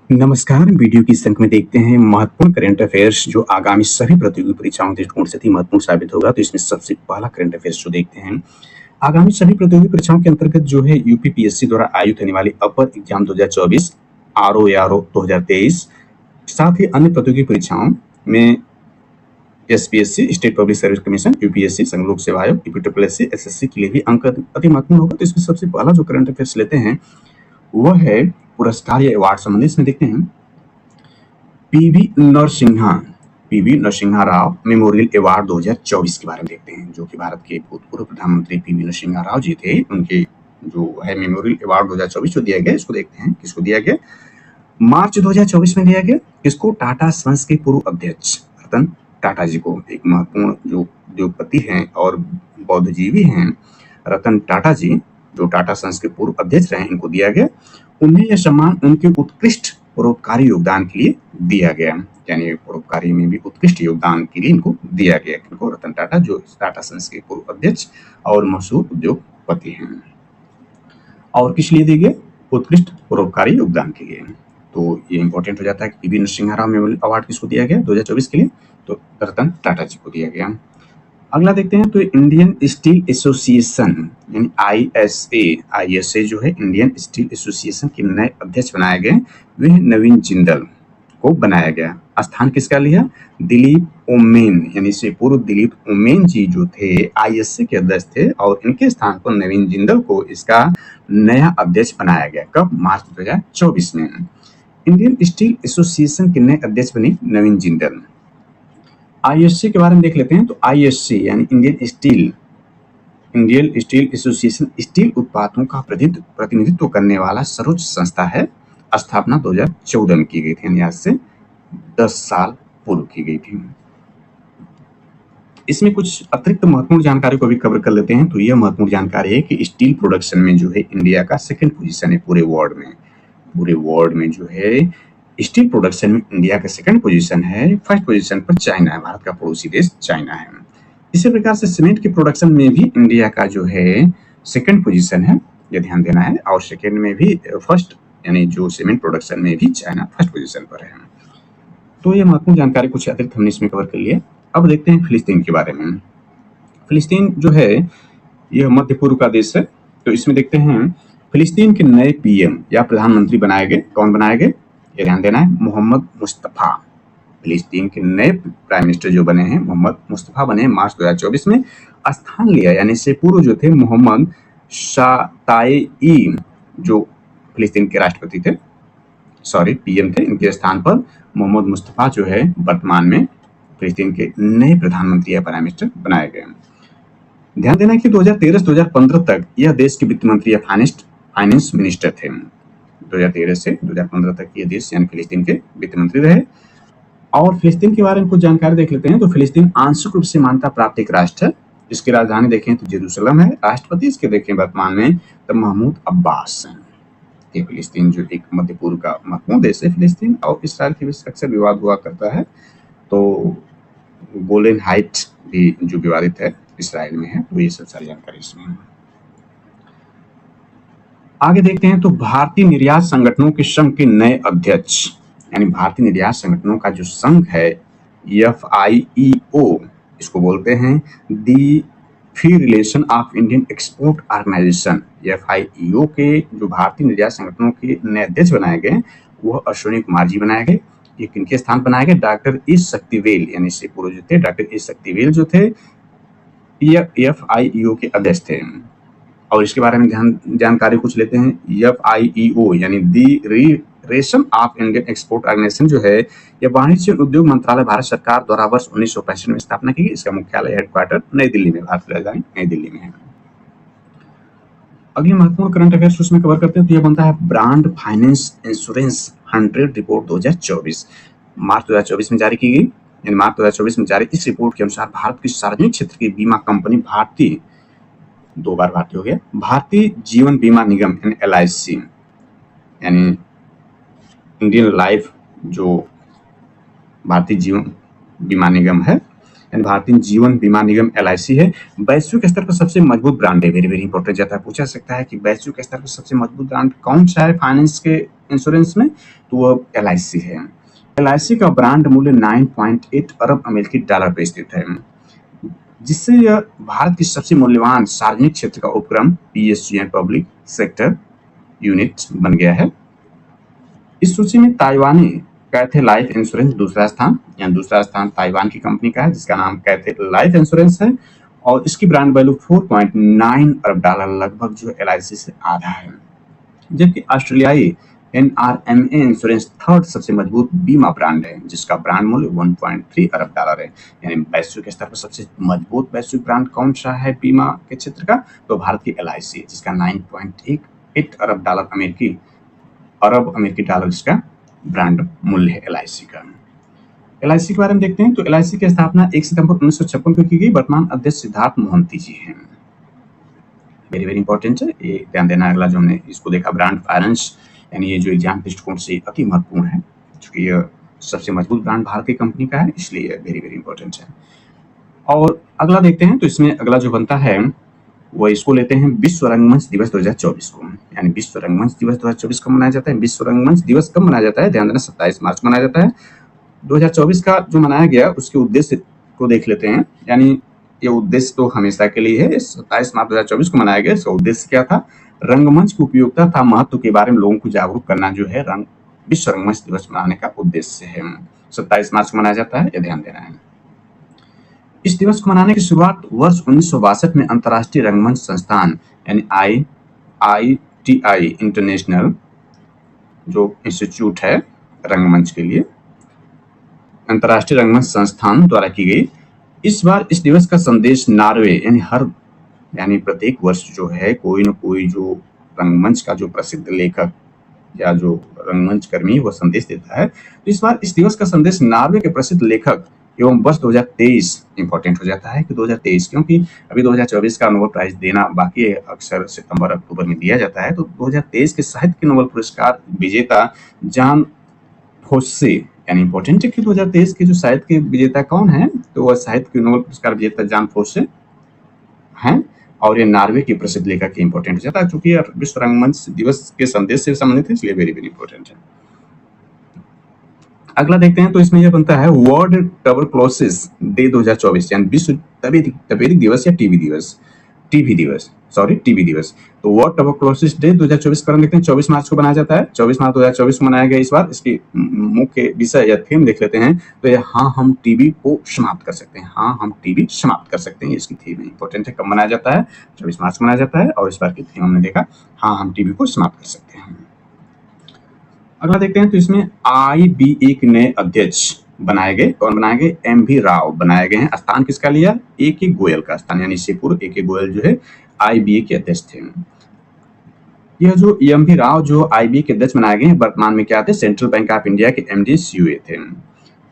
नमस्कार, वीडियो की इस अंक में देखते हैं महत्वपूर्ण करंट अफेयर्स जो आगामी सभी प्रतियोगी परीक्षाओं के दृष्टिकोण से अति महत्वपूर्ण साबित होगा। तो इसमें सबसे पहला करंट अफेयर्स जो देखते हैं, आगामी सभी प्रतियोगी परीक्षाओं के अंतर्गत जो है यूपीपीएससी द्वारा आयोजित होने वाली अपर एग्जाम 2024, आरओ 2023, साथ ही अन्य प्रतियोगी परीक्षाओं में SPSC, state public service commission, UPSC, संघ लोक सेवा आयोग, यूपीएससी, एसएससी के लिए भी अंक अति महत्वपूर्ण होगा। तो इसमें सबसे पहला जो करंट अफेयर्स लेते हैं वह है पुरस्कार या अवार्ड संबंधी। इसमें देखते हैं PV Narasimha Rao memorial award 2024 के बारे में देखते हैं, जो कि भारत के भूतपूर्व प्रधानमंत्री पीवी नरसिम्हा राव जी थे। उनके जो है मेमोरियल अवार्ड 2024 जो दिया गया, इसको देखते हैं किसको दिया गया। मार्च 2024 में दिया गया किसको? टाटा सन्स के पूर्व अध्यक्ष रतन टाटा जी को। एक महत्वपूर्ण जो उद्योगपति हैं और बौद्धजीवी हैं रतन टाटा जी, जो टाटा सन्स के पूर्व अध्यक्ष रहे, इनको दिया गया। उन्हें यह सम्मान उनके उत्कृष्ट परोपकारी योगदान के लिए दिया गया, यानी परोपकारी में भी उत्कृष्ट योगदान के लिए इनको दिया गया। इनको रतन टाटा, जो टाटा सन्स के पूर्व अध्यक्ष और मशहूर उद्योगपति हैं। और किस लिए दिए गए? उत्कृष्ट परोपकारी योगदान के लिए। तो ये इंपॉर्टेंट हो जाता है कि PV Narasimha Rao memorial award किसको दिया गया 2024 के लिए? तो रतन टाटा जी को दिया गया। अगला देखते हैं तो इंडियन स्टील एसोसिएशन यानी आईएसए जो है इंडियन स्टील एसोसिएशन के नए अध्यक्ष बनाए गए, वह नवीन जिंदल को बनाया गया। स्थान किसका लिया? दिलीप ओमेन, यानी से पूर्व दिलीप ओमेन जी जो थे आईएसए के अध्यक्ष थे, और इनके स्थान पर नवीन जिंदल को इसका नया अध्यक्ष बनाया गया। कब? मार्च 2024 में। इंडियन स्टील एसोसिएशन के नए अध्यक्ष बने नवीन जिंदल। आईएससी के बारे में देख लेते हैं। तो आईएससी यानी इंडियन स्टील एसोसिएशन स्टील उत्पादों का प्रतिनिधित्व करने वाला सर्वोच्च संस्था है। स्थापना 2014 में की गई थी, यानी आज से 10 साल पूर्व की गई थी। इसमें कुछ अतिरिक्त महत्वपूर्ण जानकारी को भी कवर कर लेते हैं। तो यह महत्वपूर्ण जानकारी है कि स्टील प्रोडक्शन में जो है इंडिया का सेकंड पोजीशन है पूरे वर्ल्ड में जो है स्टील प्रोडक्शन में इंडिया का सेकंड पोजीशन है। फर्स्ट पोजीशन पर चाइना है, भारत का पड़ोसी देश चाइना है। इसी प्रकार से सीमेंट की प्रोडक्शन में भी इंडिया का जो है सेकंड पोजीशन है, ये ध्यान देना है। और सेकंड में भी फर्स्ट, यानी जो सीमेंट प्रोडक्शन में भी चाइना फर्स्ट पोजीशन पर है। तो ये महत्वपूर्ण जानकारी कुछ अतिरिक्त हमने इसमें कवर कर लिए। अब देखते हैं फिलिस्तीन के बारे में। फिलिस्तीन जो है यह मध्य पूर्व का देश है। तो इसमें देखते हैं फिलिस्तीन के नए पीएम या प्रधानमंत्री बनाए गए। कौन बनाए गए? ये ध्यान देना है, मोहम्मद मुस्तफा। फिलिस्तीन के नए प्राइम मिनिस्टर जो बने हैं मोहम्मद मुस्तफा बने हैं मार्च 2024 में। स्थान लिया, यानी से पूर्व जो थे मोहम्मद शाताई, जो फिलिस्तीन के राष्ट्रपति थे, पीएम थे, इनके स्थान पर मोहम्मद मुस्तफा जो है वर्तमान में फिलिस्तीन के नए प्रधानमंत्री या प्राइम मिनिस्टर बनाए गए। ध्यान देना कि 2013 से 2015 तक यह देश के वित्त मंत्री या फाइनेंस मिनिस्टर थे। 2013 से 2015 तक ये देश यानी फिलिस्तीन के वित्त मंत्री रहे। और फिलिस्तीन के बारे में कुछ जानकारी देख लेते हैं। तो फिलिस्तीन आंशिक रूप से मान्यता प्राप्त एक राष्ट्र है। इसकी राजधानी देखें तो जेरूसलम है। राष्ट्रपति इसके देखें वर्तमान में तो महमूद अब्बास हैं। ये फिलिस्तीन जो एक मध्य पूर्व का महत्वपूर्ण देश है फिलिस्तीन, और इसराइल के बीच अक्सर विवाद हुआ करता है। तो गोलन हाइट भी जो विवादित है इसराइल में है। तो ये सब सारी जानकारी इसमें है। आगे देखते हैं तो भारतीय निर्यात संगठनों के संघ के नए अध्यक्ष, यानी भारतीय निर्यात संगठनों का जो संघ है FIEO, इसको बोलते हैं the federation of Indian export organisation. FIEO के जो भारतीय निर्यात संगठनों के नए अध्यक्ष बनाए गए वह अश्विनी कुमार जी बनाए गए। ये किनके स्थान बनाए गए? डॉक्टर एस शक्तिवेल, यानी इससे पूर्व जो थे डॉक्टर एस शक्तिवेल जो थे FIEO के अध्यक्ष थे। और इसके बारे में जानकारी कुछ लेते हैं। FIEO यानी the federation of Indian export organisation जो है यह वाणिज्य उद्योग मंत्रालय भारत सरकार द्वारा वर्ष 1965 में स्थापना की गई। इसका मुख्यालय हेडक्वार्टर नई दिल्ली में, भारत की राजधानी नई दिल्ली में है। अगली महत्वपूर्ण करंट अफेयर्स उसमें कवर करते हैं। तो यह बनता है ब्रांड फाइनेंस इंश्योरेंस 100 रिपोर्ट 2024 मार्च 2024 में जारी की गई। यानी मार्च 2024 में जारी इस रिपोर्ट के अनुसार भारत की सार्वजनिक क्षेत्र की बीमा कंपनी भारतीय, दो बार भारतीय हो गया, भारतीय जीवन बीमा निगम यानी LIC, यानी इंडियन लाइफ जो भारतीय जीवन बीमा निगम है, यानी भारतीय जीवन बीमा निगम LIC है। वैश्विक स्तर पर सबसे मजबूत ब्रांड है, वेरी वेरी इंपॉर्टेंट जाता है, पूछा सकता है कि वैश्विक स्तर पर सबसे मजबूत ब्रांड कौन सा है फाइनेंस के इंश्योरेंस में, तो वो LIC है। LIC का ब्रांड मूल्य 9.8 अरब अमेरिकी डॉलर पे स्थित है, जिससे यह भारत की सबसे मूल्यवान सार्वजनिक क्षेत्र का उपक्रम PSU पब्लिक सेक्टर यूनिट बन गया है। इस सूची में ताइवानी कैथे लाइफ इंश्योरेंस दूसरा स्थान ताइवान की कंपनी का है, जिसका नाम कैथे लाइफ इंश्योरेंस है, और इसकी ब्रांड वैल्यू 4.9 अरब डॉलर, लगभग जो LIC से आधा है। जबकि ऑस्ट्रेलियाई NRMA इंश्योरेंस थर्ड सबसे मजबूत बीमा ब्रांड है, जिसका ब्रांड मूल्य 1.3 अरब डॉलर है। यानी वैश्विक स्तर पर सबसे मजबूत वैश्विक ब्रांड कौन सा है बीमा के क्षेत्र का, तो भारत की LIC, जिसका 9.8 अरब अमेरिकी डॉलर इसका ब्रांड मूल्य है LIC का। LIC के बारे में देखते हैं तो LIC की स्थापना 1 सितंबर 1956 को की गई। वर्तमान अध्यक्ष सिद्धार्थ मोहंती जी हैं। वेरी वेरी इंपॉर्टेंट है, ये ध्यान देना। अगला जो हमने इसको देखा ब्रांड फाइनेंस, यानी ये जो एग्जाम दृष्टिकोण से अति महत्वपूर्ण है, क्योंकि यह सबसे मजबूत ब्रांड भारत की कंपनी का है, इसलिए वेरी वेरी इंपॉर्टेंट है। और अगला देखते हैं तो इसमें अगला जो बनता है वो इसको लेते हैं विश्व रंगमंच दिवस 2024 को। यानी विश्व रंगमंच दिवस 2024 कब मनाया जाता है? विश्व रंगमंच दिवस कब मनाया जाता है? ध्यान देना, 27 मार्च को मनाया जाता है। 2024 का जो मनाया गया उसके उद्देश्य को देख लेते हैं। यानी ये उद्देश्य तो हमेशा के लिए है, 27 मार्च 2024 को मनाया गया। इसका उद्देश्य क्या था? रंगमंच की उपयोगिता था महत्व के बारे में लोगों को जागरूक करना जो है विश्व रंगमंच दिवस मनाने का उद्देश्य है। 27 मार्च को मनाया जाता है, ये ध्यान देना है। इस दिवस को मनाने की शुरुआत वर्ष 1962 में अंतर्राष्ट्रीय रंगमंच संस्थान यानी IITI इंटरनेशनल जो इंस्टीट्यूट है रंगमंच के लिए, अंतर्राष्ट्रीय रंगमंच संस्थान द्वारा की गई। इस बार इस दिवस का संदेश नॉर्वे यानी प्रत्येक वर्ष जो है कोई न कोई जो रंगमंच का जो प्रसिद्ध लेखक या जो रंगमंच कर्मी वो संदेश देता है। तो इस बार इस दिवस का संदेश नॉर्वे के प्रसिद्ध लेखक एवं वर्ष 2023 इंपॉर्टेंट हो जाता है कि 2023, क्योंकि अभी 2024 का नोबेल प्राइज देना बाकी है, अक्सर सितंबर अक्टूबर में दिया जाता है। तो 2023 के साहित्य के नोबेल पुरस्कार विजेता जान फोस्से, यानी इंपॉर्टेंट है कि 2023 के जो साहित्य के विजेता कौन है, तो वह साहित्य के नोबेल पुरस्कार विजेता जान फोस्से हैं, और ये नॉर्वे की प्रसिद्ध लेखक के इंपॉर्टेंट हो जाता है, क्योंकि विश्व रंगमंच दिवस के संदेश से संबंधित है, इसलिए वेरी वेरी इंपॉर्टेंट है। अगला देखते हैं तो इसमें यह बनता है वर्ल्ड ट्यूबरक्लोसिस डे 2024, यानी विश्व तपेदिक दिवस या टीबी दिवस। तो वर्ल्ड ट्यूबरक्लोसिस डे 2024 का देखते हैं, 24 मार्च को मनाया जाता है। 24 मार्च 2024 को मनाया गया इस बार। इसकी मुख्य विषय या थीम देख लेते हैं तो ये हाँ हम टीबी को समाप्त कर सकते हैं। हाँ हम टीबी समाप्त कर सकते हैं, इसकी थीम इंपॉर्टेंट है। कब मनाया जाता है? 24 मार्च को मनाया जाता है, और इस बार की थीम हमने देखा हाँ हम टीबी को समाप्त कर सकते हैं। अगला देखते हैं तो इसमें IBA के नए अध्यक्ष बनाए गए। कौन बनाए गए? MV राव बनाए गए हैं। स्थान किसका लिया? AK गोयल का स्थान, यानी इससे पूर्व AK गोयल जो है IBA के अध्यक्ष थे। यह जो MV राव जो IBA के अध्यक्ष बनाए गए वर्तमान में क्या थे? सेंट्रल बैंक ऑफ इंडिया के MD CUA थे।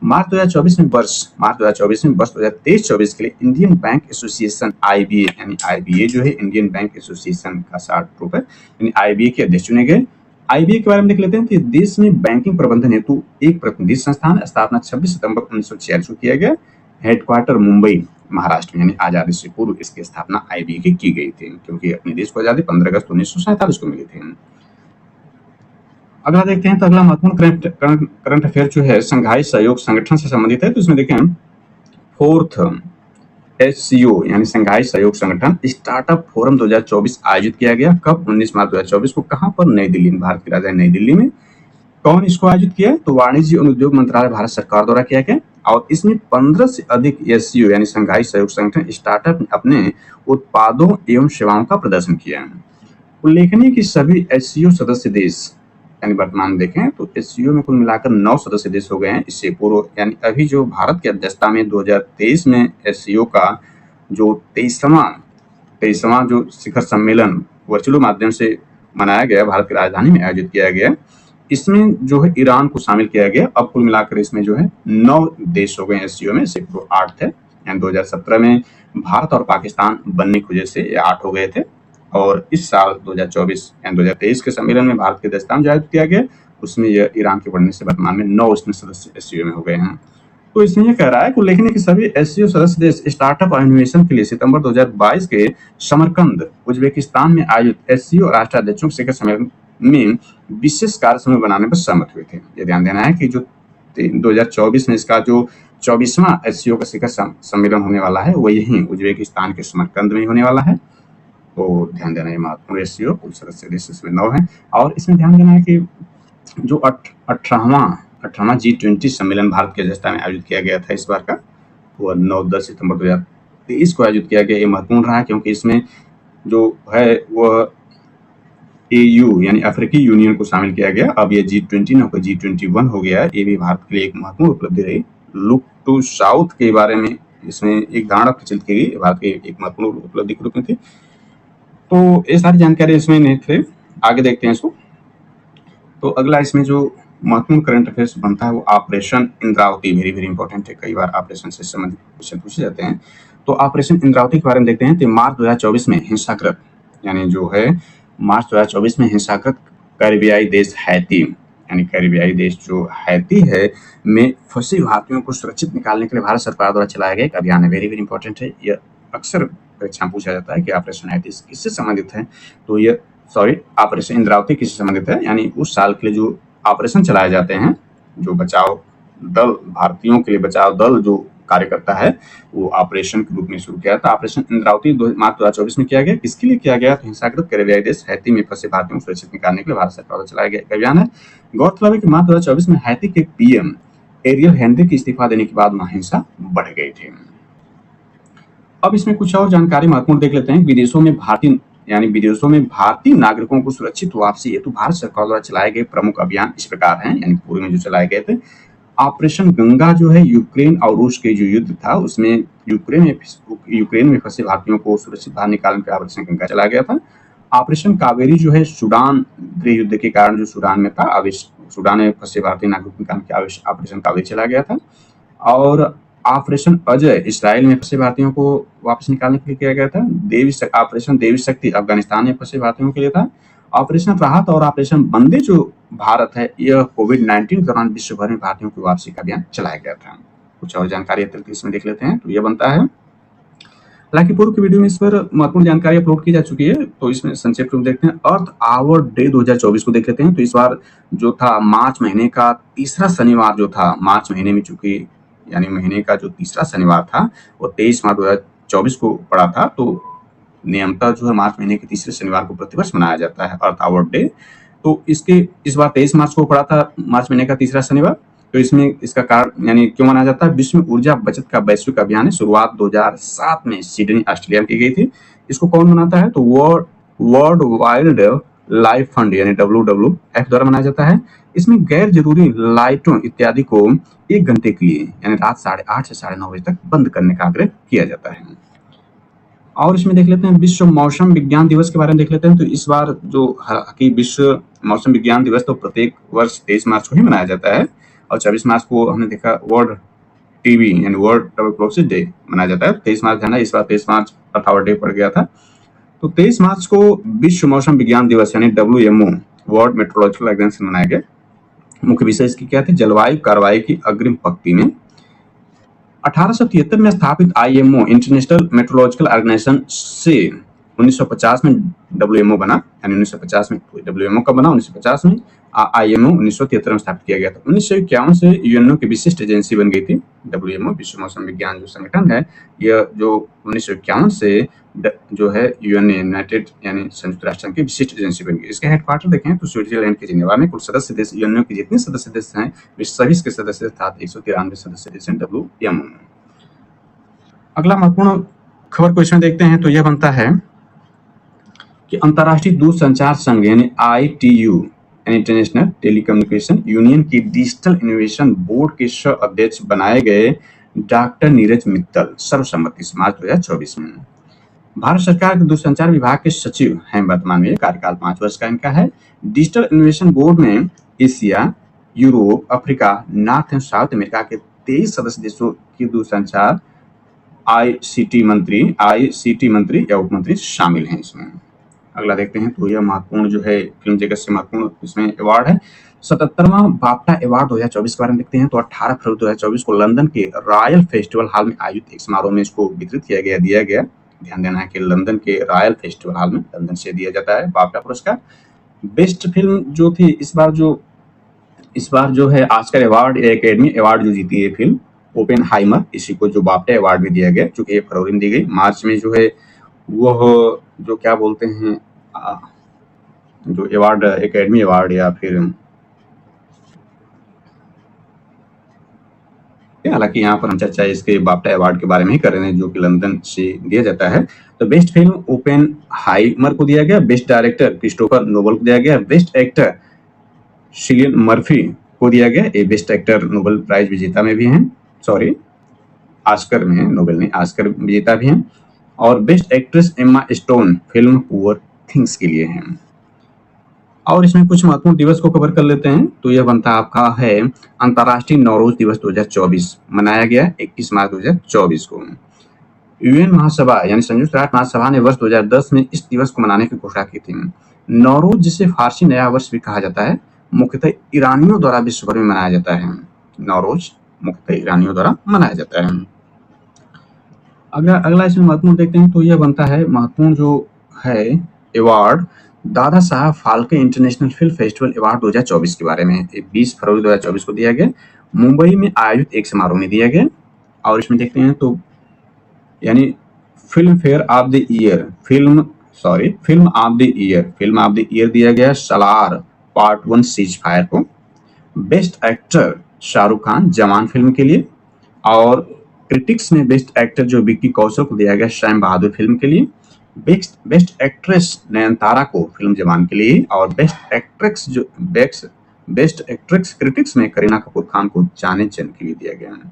मार्च 2024 में वर्ष 2023-24 के लिए इंडियन बैंक एसोसिएशन IBA, यानी IBA जो है इंडियन बैंक एसोसिएशन का शॉर्ट रूप है, यानी IBA के अध्यक्ष चुने गए। IBA के बारे में देख लेते हैं कि देश में बैंकिंग प्रबंधन हेतु एक प्रतिनिधि संस्थान, स्थापना 26 सितंबर 1946 को किया गया। हेडक्वार्टर मुंबई महाराष्ट्र में, यानी आजादी से पूर्व इसकी स्थापना IBA की गई थी, क्योंकि अपने देश को आजादी 15 अगस्त 1947 को मिली थी। अगला देखते हैं तो अगला महत्वपूर्ण करंट अफेयर जो है संघाई सहयोग संगठन से संबंधित है। तो इसमें देखें फोर्थ SCO यानी संघाई सहयोग संगठन स्टार्टअप फोरम 2024 आयोजित किया गया। कब? 19 मार्च 2024 को। कहां पर? नई दिल्ली में, भारत की राजधानी नई दिल्ली में। कौन इसको आयोजित किया? तो वाणिज्य और उद्योग मंत्रालय भारत सरकार द्वारा किया गया, और इसमें 15 से अधिक SCO यानी संघाई सहयोग संगठन स्टार्टअप ने अपने उत्पादों एवं सेवाओं का प्रदर्शन किया। उल्लेखनीय कि सभी SCO सदस्य देश, यानी वर्तमान में देखें तो SCO में कुल मिलाकर 9 सदस्य देश हो गए हैं। इससे पूर्व यानी अभी जो भारत की अध्यक्षता में 2023 में SCO का जो 23वां जो शिखर सम्मेलन वर्चुअल माध्यम से मनाया गया, भारत की राजधानी में आयोजित किया गया। इसमें जो है ईरान को शामिल किया गया। अब कुल मिलाकर इसमें जो है 9 देश हो गए SCO में, से 8 थे। यानी 2017 में भारत और पाकिस्तान बनने की वजह से ये 8 हो गए थे, और इस साल 2024 यानी 2023 के सम्मेलन में भारत के अध्यक्षता में आयोजित किया गया, उसमें यह ईरान के बढ़ने से वर्तमान में 9 इसमें सदस्य SCO में हो गए हैं। तो इसमें ये कह रहा है कि उल्लेखनीय कि सभी एससीओ सदस्य देश स्टार्टअप और इनोवेशन के लिए सितंबर 2022 के समरकंद उज्बेकिस्तान में आयोजित एससीओ राष्ट्राध्यक्षों के शिखर सम्मेलन में विशेष कार्य समूह बनाने पर सहमत हुए थे। ये ध्यान देना है कि जो 2024 में इसका जो 24वां एससीओ का शिखर सम्मेलन होने वाला है वो यहीं उज्बेकिस्तान के समरकंद में होने वाला है। तो ध्यान देना है महत्वपूर्ण एससीओ, कुल सदस्य देश इसमें 9 हैं। और इसमें ध्यान देना है कि जो 18वां G20 सम्मेलन भारत की अध्यक्षता में आयोजित किया गया था इस बार का, वो 9-10 सितंबर 2023 को आयोजित किया गया। ये महत्वपूर्ण रहा क्योंकि इसमें जो है वह AU यानी अफ्रीकी यूनियन को शामिल किया गया। अब ये G20 न होकर G21 हो गया है। ये भी भारत के लिए एक महत्वपूर्ण उपलब्धि रही। लुक टू साउथ के बारे में इसमें एक धारणा प्रचलित की गई, भारत की एक महत्वपूर्ण उपलब्धि के रूप में थी। तो ये सारी जानकारी इसमें नहीं थे। आगे देखते हैं इसको। तो अगला इसमें जो महत्वपूर्ण करंट अफेयर्स बनता है वो operation Indravati, very very important है। कई बार ऑपरेशन से संबंधित क्वेश्चन पूछे जाते हैं। तो ऑपरेशन इंद्रावती के बारे में देखते हैं। तो मार्च 2024 में हिंसाग्रस्त यानी जो है मार्च 2024 में हिंसाग्रस्त कैरिबियाई देश हैती यानी कैरिबियाई देश जो हैती है में फंसे भारतीयों को सुरक्षित निकालने के लिए भारत सरकार द्वारा चलाया गया एक अभियान है। वेरी वेरी इंपॉर्टेंट है। यह अक्सर परीक्षा में पूछा जाता है कि ऑपरेशन हैती किससे संबंधित है। तो ये ऑपरेशन इंद्रावती किससे संबंधित है, यानी उस साल के लिए जो ऑपरेशन चलाए जाते हैं, जो बचाव दल, भारतीयों के लिए बचाव दल जो कार्य करता है, वो ऑपरेशन के रूप में शुरू किया था। ऑपरेशन इंद्रावती मार्च 2024 में किया गया। किसके लिए किया गया? तो हिंसाग्रस्त कैरिबियाई देश हैती में फंसे भारतीयों को सुरक्षित निकालने के लिए भारत सरकार द्वारा चलाया गया अभियान है। गौरतलब है कि मार्च 2024 में हैती के PM एरियल हेनरी के इस्तीफा देने के बाद वहां हिंसा बढ़ गई थी। अब इसमें कुछ और जानकारी महत्वपूर्ण देख लेते हैं। विदेशों में भारतीय नागरिकों को सुरक्षित वापसी हेतु भारत सरकार द्वारा चलाए गए प्रमुख अभियान इस प्रकार हैं, यानी पूर्व में जो चलाए गए थे। ऑपरेशन गंगा जो है यूक्रेन और रूस के जो युद्ध था उसमें यूक्रेन में फंसे भारतीयों को सुरक्षित बाहर निकालने का ऑपरेशन गंगा चलाया गया था। ऑपरेशन कावेरी जो है सूडान गृह युद्ध के कारण जो सूडान में था, अब इस सूडान में फंसे भारतीय नागरिकों निकालने के ऑपरेशन कावेरी चलाया गया था। और ऑपरेशन अजय इसराइल में फंसे भारतीयों को वापस निकालने के लिए किया गया था। ऑपरेशन देवी शक्ति अफगानिस्तान में फंसे भारतीयों के लिए था। ऑपरेशन राहत और ऑपरेशन बंदे जो भारत है, यह कोविड-19 के दौरान विश्व भर में भारतीयों की वापसी का अभियान चलाया गया था। कुछ और जानकारी अतिरिक्त इसमें देख लेते हैं। तो यह बनता है, हालांकि पूर्व की वीडियो में इस पर महत्वपूर्ण जानकारी अपलोड की जा चुकी है, तो इसमें संक्षेप में देखते हैं। अर्थ आवर डे 2024 को देख लेते हैं। तो इस बार जो था मार्च महीने का तीसरा शनिवार जो था, मार्च महीने में चूंकि यानी महीने का जो तीसरा शनिवार था वो 23 मार्च 2024 को पड़ा था। तो नियमतः जो है मार्च महीने के तीसरे शनिवार को प्रतिवर्ष मनाया जाता है अर्थ आवर डे। तो इस बार 23 मार्च को पड़ा था, मार्च महीने का तीसरा शनिवार। तो इसमें इसका कारण यानी क्यों मनाया जाता है? विश्व में ऊर्जा बचत का वैश्विक अभियान है। शुरुआत 2007 में सिडनी ऑस्ट्रेलिया में की गई थी। इसको कौन मनाता है? तो वर्ल्ड वाइल्ड लाइफ फंड यानी WWF द्वारा मनाया जाता है। इसमें गैर जरूरी लाइटों इत्यादि को 1 घंटे के लिए यानी रात 8:30 से 9:30 बजे तक बंद करने का आग्रह किया जाता है। और इसमें देख लेते हैं विश्व मौसम विज्ञान दिवस के बारे में देख लेते हैं। तो इस बार जो विश्व मौसम विज्ञान दिवस तो प्रत्येक वर्ष 23 मार्च को ही मनाया जाता है, और 24 मार्च को हमने देखा वर्ल्ड टीबी यानी वर्ल्ड ट्यूबरक्लोसिस डे मनाया जाता है। 23 मार्च है ना, इस बार 23 मार्च अर्थ आवर डे पड़ गया था। तो 23 मार्च को विश्व मौसम विज्ञान दिवस यानी WMO वर्ल्ड मेट्रोलॉजिकल ऑर्गेनाइजेशन मनाया गया। मुख्य विषय इसकी क्या थे? जलवायु कार्रवाई की अग्रिम पंक्ति में। 1873 में स्थापित IMO इंटरनेशनल मेट्रोलॉजिकल ऑर्गेनाइजेशन से 1950 में WMO बना, यानी 1950 में WMO का बना, 1950 में IMO 1973 में स्थापित किया गया था। 1951 से UNO की विशिष्ट एजेंसी बन गई थी। WMO विश्व मौसम विज्ञान जो संगठन है, यह जो 1951 से जो है यूनाइटेड यानी संयुक्त राष्ट्र संघ की विशिष्ट एजेंसी बन गई। इसके हेडक्वार्टर देखें तो स्विट्जरलैंड के जिनेवा में। कुल सदस्य देश UNO के जितने सदस्य देश हैं वे सभी के सदस्य अर्थात 193 सदस्य देश हैं WMO। अगला महत्वपूर्ण खबर को इसमें देखते हैं। तो यह बनता है कि अंतर्राष्ट्रीय दूरसंचार संघ यानी ITU इंटरनेशनल टेलीकम्युनिकेशन यूनियन की डिजिटल इनोवेशन बोर्ड के सह अध्यक्ष बनाए गए डॉक्टर नीरज मित्तल सर्वसम्मति से मार्च 2024 में। भारत सरकार के दूरसंचार विभाग के सचिव हैं वर्तमान में। कार्यकाल 5 वर्ष का इनका है। डिजिटल इनोवेशन बोर्ड में Asia, Europe, Africa, north and south America के 23 सदस्य देशों की दूरसंचार ICT मंत्री या उप मंत्री शामिल हैं इसमें। अगला देखते हैं। तो यह महत्वपूर्ण जो है फिल्म जगत से महत्वपूर्ण इसमें अवार्ड है। 77वां बाफ्टा अवार्ड 2024 के बारे में देखते हैं तो 18 फरवरी 2024 को लंदन के रॉयल फेस्टिवल हॉल में आयोजित एक समारोह में इसको वितरित दिया गया। ध्यान देना है कि लंदन के रॉयल फेस्टिवल हॉल में लंदन से दिया जाता है बाफ्टा पुरस्कार। बेस्ट फिल्म जो थी इस बार जो है ऑस्कर अवार्ड, एकेडमी अवार्ड जो जीती है फिल्म ओपेनहाइमर, इसी को जो बाफ्टा अवार्ड भी दिया गया, चूंकि ये फरवरी में दी गई। मार्च में जो है वह जो क्या बोलते हैं जो अवार्ड, एकेडमी अवार्ड या फिर, हालांकि यहाँ पर हम चर्चा इसके बाफ्टा अवार्ड के बारे में ही कर रहे हैं जो कि लंदन से दिया जाता है। तो बेस्ट फिल्म ओपेनहाइमर को दिया गया, बेस्ट डायरेक्टर क्रिस्टोफर नोबल को दिया गया, बेस्ट एक्टर सिलियन मर्फी को दिया गया। ये बेस्ट एक्टर नोबेल प्राइज विजेता में भी हैं, सॉरी ऑस्कर में है, नोबेल नहीं, ऑस्कर विजेता भी हैं। और best actress Emma stone film poor things के लिए हैं। और इसमें कुछ महत्वपूर्ण दिवस को कवर कर लेते हैं। तो यह बनता आपका है अंतर्राष्ट्रीय नौरोज दिवस 2024 मनाया गया 21 मार्च 2024 को। यूएन महासभा यानी संयुक्त राष्ट्र महासभा ने वर्ष 2010 में इस दिवस को मनाने की घोषणा की थी। नौरोज, जिसे फारसी नया वर्ष भी कहा जाता है, मुख्यतः ईरानियों द्वारा विश्व भर में मनाया जाता है। नौरोज मुख्यतः ईरानियों द्वारा मनाया जाता है। अगला इसमें महत्वपूर्ण देखते हैं तो यह बनता है महत्वपूर्ण जो है award Dada Saheb Phalke international film festival award 2024 के बारे में 20 फरवरी 2024 को दिया गया, मुंबई में आयोजित एक समारोह में दिया गया। और इसमें देखते हैं तो यानी film fair of the year, film of the year दिया गया सलार पार्ट 1 सीज फायर को। बेस्ट एक्टर शाहरुख खान जवान फिल्म के लिए। और क्रिटिक्स में बेस्ट एक्टर जो विक्की कौशल को दिया गया सैम बहादुर फिल्म के लिए। बेस्ट एक्ट्रेस नयनतारा को फिल्म जवान के लिए। और बेस्ट एक्ट्रेस क्रिटिक्स में करीना कपूर खान को जाने चैन के लिए दिया गया है।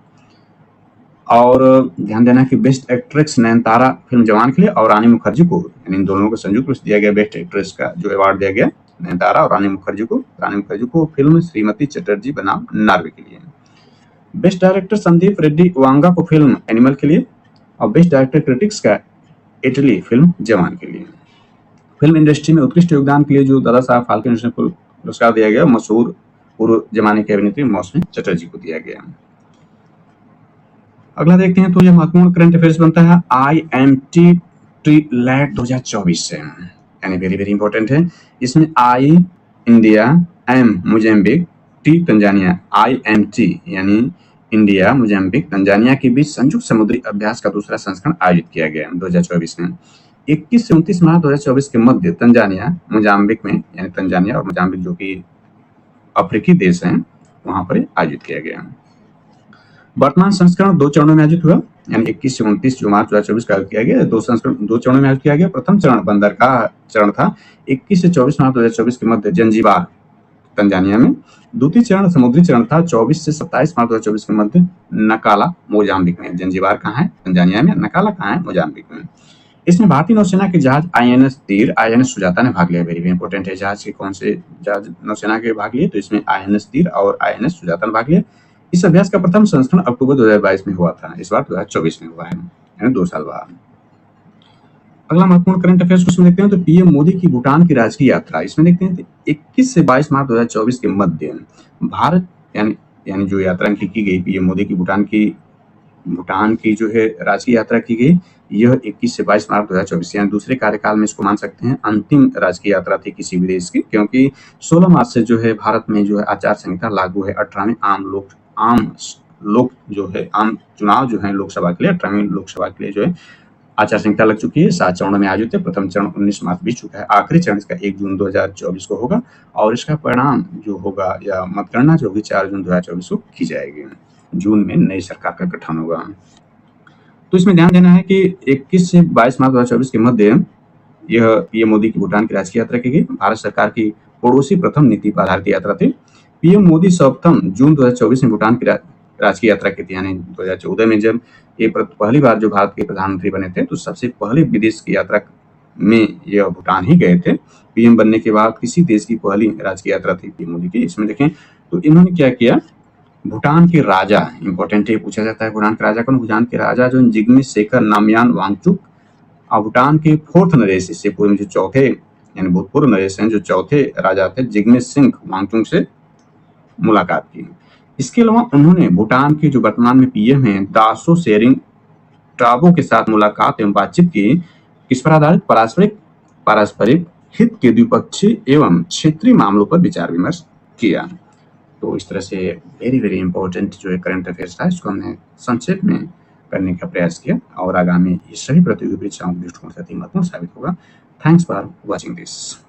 और ध्यान देना कि बेस्ट एक्ट्रेस नयनतारा फिल्म जवान के लिए और रानी मुखर्जी को, यानी इन दोनों को संयुक्त रूप से दिया गया बेस्ट एक्ट्रेस का जो अवार्ड दिया गया नयनतारा और रानी मुखर्जी को फिल्म श्रीमती चटर्जी बनाम नॉर्वे के लिए। बेस्ट डायरेक्टर संदीप रेड्डी वांगा को फिल्म एनिमल के लिए। और बेस्ट डायरेक्टर क्रिटिक्स का इटली फिल्म जवान के लिए। फिल्म इंडस्ट्री में उत्कृष्ट योगदान के लिए जो दादा साहब फाल्के इंटरनेशनल पुरस्कार दिया गया मशहूर पूर्व जमाने की अभिनेत्री मौसमी चटर्जी को दिया गया। अगला देखते हैं तो यह महत्वपूर्ण करंट अफेयर्स बनता है IMT लैट 2024 से, यानी वेरी वेरी इंपॉर्टेंट है। इसमें I India, M Mozambique, T Tanzania, IMT यानी इंडिया, मोजाम्बिक, तंजानिया के बीच संयुक्त समुद्री अभ्यास का दूसरा संस्करण आयोजित किया गया 2024 में। 21 से 29 मार्च 2024 के मध्य तंजानिया, मोजाम्बिक में, यानी तंजानिया और मोजाम्बिक जो कि अफ्रीकी देश हैं, वहां पर आयोजित किया गया। वर्तमान संस्करण 2 चरणों में आयोजित हुआ, यानी 21 से 29 जो मार्च 2024 का आयोजित किया गया। 2 चरणों में आयोजित किया गया। प्रथम चरण बंदरगाह चरण था 21 से 24 मार्च 2024 के मध्य जंजीबार तंजानिया में। द्वितीय चरण समुद्री चरण था 24 से 27 मार्च 2024 के मध्य नकाला मोजाम्बिक में। जंजीबार कहाँ है? तंजानिया में। नकाला कहाँ है? मोजाम्बिक में। इसमें भारतीय नौसेना के जहाज INS तीर, INS सुजाता ने भाग लिया। वेरी इंपोर्टेंट है, जहाज के कौन से जहाज नौसेना के भाग लिए, तो इसमें INS तीर और INS सुजाता ने भाग लिया। इस अभ्यास का प्रथम संस्करण अक्टूबर 2022 में हुआ था, इस बार 2024 में हुआ है, यानी 2 साल बाद। अगला महत्वपूर्ण करंट अफेयर्स को देखते हैं तो पीएम मोदी की भूटान की राजकीय यात्रा, इसमें देखते हैं 21 से 22 मार्च 2024 के मध्य भारत यानी जो यात्रा की गई पीएम मोदी की भूटान की जो है राजकीय यात्रा की गई, यह 21 से 22 मार्च 2024 यानी दूसरे कार्यकाल में इसको मान सकते हैं अंतिम राजकीय यात्रा थी किसी भी देश की, क्योंकि 16 मार्च से जो है भारत में जो है आचार संहिता लागू है। 18वें आम चुनाव जो है लोकसभा के लिए, 18वीं लोकसभा के लिए जो है आचार संहिता लग चुकी है। 7 चरणों में आयोजित है। प्रथम चरण 19 मार्च बीत चुका है। आखिरी चरण इसका 1 जून 2024 को होगा और इसका परिणाम जो होगा या मतगणना जो होगी 4 जून 2024 को की जाएगी। जून में नई सरकार का गठन होगा। तो इसमें ध्यान देना है कि 21 से 22 मार्च 2024 के मध्य यह पीएम मोदी की भूटान की राजकीय यात्रा की गई। भारत सरकार की पड़ोसी प्रथम नीति पर आधारित यात्रा थी। पीएम मोदी 7 जून 2024 में भूटान की राजकीय यात्रा की थी, यानी 2014 में जब ये पहली बार जो भारत के प्रधानमंत्री बने थे तो सबसे पहले विदेश की यात्रा में यह भूटान ही गए थे। पीएम बनने के बाद किसी देश की पहली राजकीय यात्रा थी पीएम मोदी की। इसमें देखें तो इन्होंने क्या किया, भूटान के राजा, इंपॉर्टेंट है, पूछा जाता है भूटान के राजा कौन? भूटान के राजा जो जिग्मे शेखर नामयान वांगचुक और भूटान के 4th नरेश, इससे पूर्व में जो चौथे यानी भूतपूर्व नरेश हैं, जो चौथे राजा थे जिग्मे सिंह वांगचुक से मुलाकात की। इसके अलावा उन्होंने भूटान के जो वर्तमान में पीएम हैं दासो शेरिंग ट्राबो के साथ मुलाकात एवं बातचीत की। इस पर आधारित पारस्परिक पारस्परिक हित के द्विपक्षीय एवं क्षेत्रीय मामलों पर विचार विमर्श किया। तो इस तरह से वेरी वेरी इंपॉर्टेंट जो है करंट अफेयर्स था, इसको हमने संक्षेप में करने का प्रयास किया और आगामी ये सभी प्रतियोगी परीक्षाओं के दृष्टिकोण से अति महत्वपूर्ण साबित होगा। Thanks for watching this.